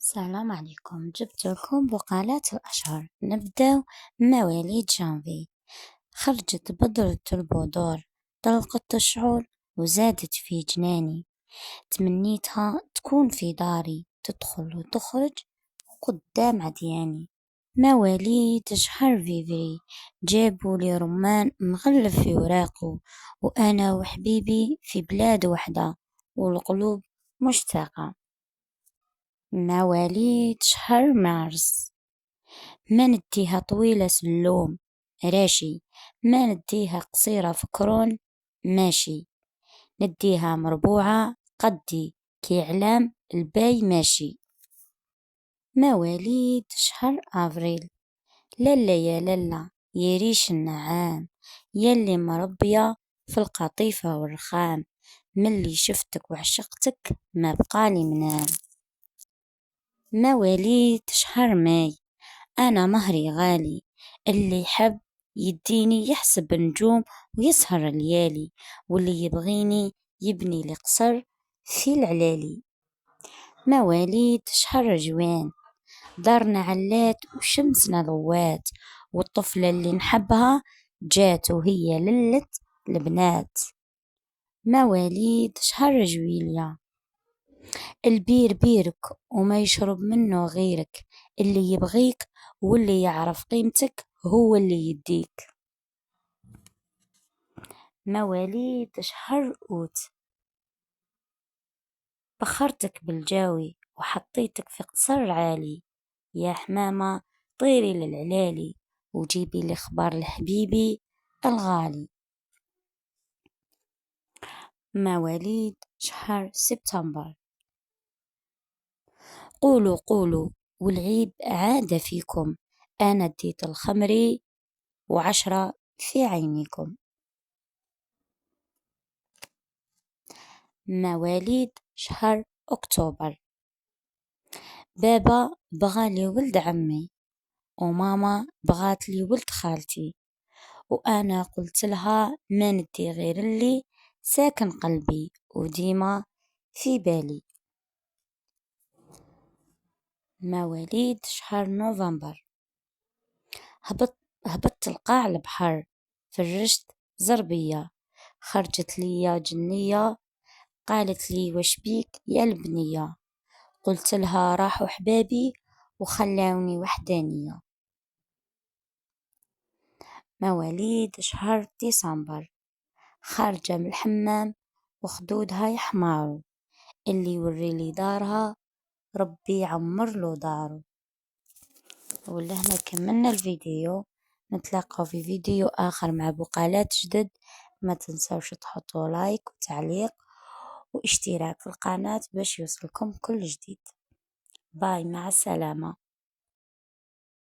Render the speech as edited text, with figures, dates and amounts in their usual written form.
السلام عليكم. جبت لكم بقالات الأشهر. نبدأ مواليد جانفي. خرجت بذرة البذور، طلقت الشعور وزادت في جناني. تمنيتها تكون في داري، تدخل وتخرج قدام عدياني. مواليد شهر فيفري، جابوا لي رمان مغلف في وراقه، وأنا وحبيبي في بلاد وحدة والقلوب مشتاقة. مواليد شهر مارس، ما نديها طويلة سلوم راشي، ما نديها قصيرة فكرون ماشي، نديها مربوعة قدي كي إعلام الباي ماشي. مواليد شهر أفريل، للا يا للا يا ريش النعام، يلي مربية في القطيفة والرخام، ملي شفتك وعشقتك ما بقالي منام. مواليد شهر ماي، أنا مهري غالي، اللي يحب يديني يحسب نجوم ويسهر الليالي، واللي يبغيني يبني لي قصر في العلالي. مواليد شهر جوان، دارنا علات وشمسنا ضوات، والطفلة اللي نحبها جات وهي للت البنات. مواليد شهر جويليا، البير بيرك وما يشرب منه غيرك، اللي يبغيك واللي يعرف قيمتك هو اللي يديك. مواليد شهر أوت، بخرتك بالجاوي وحطيتك في قصر عالي، يا حمامة طيري للعلالي وجيبي لي خبر لحبيبي الغالي. مواليد شهر سبتمبر، قولوا قولوا والعيب عاد فيكم، أنا اديت الخمري وعشرة في عينيكم. مواليد شهر أكتوبر، بابا بغالي ولد عمي، وماما بغاتلي ولد خالتي، وأنا قلت لها ما ندي غير اللي ساكن قلبي وديما في بالي. مواليد شهر نوفمبر، هبطت القاع البحر، فرشت زربية، خرجت لي جنية قالت لي وش بيك يا البنية، قلت لها راحوا حبابي وخلاوني وحدانية. مواليد شهر ديسمبر، خارجة من الحمام وخدودها يحماروا، اللي يوري لي دارها ربي يعمر له داره. ولهنا كملنا الفيديو، نتلاقى في فيديو آخر مع بقالات جدد. ما تنسوش تحطوا لايك وتعليق واشتراك في القناة باش يوصلكم كل جديد. باي، مع السلامة.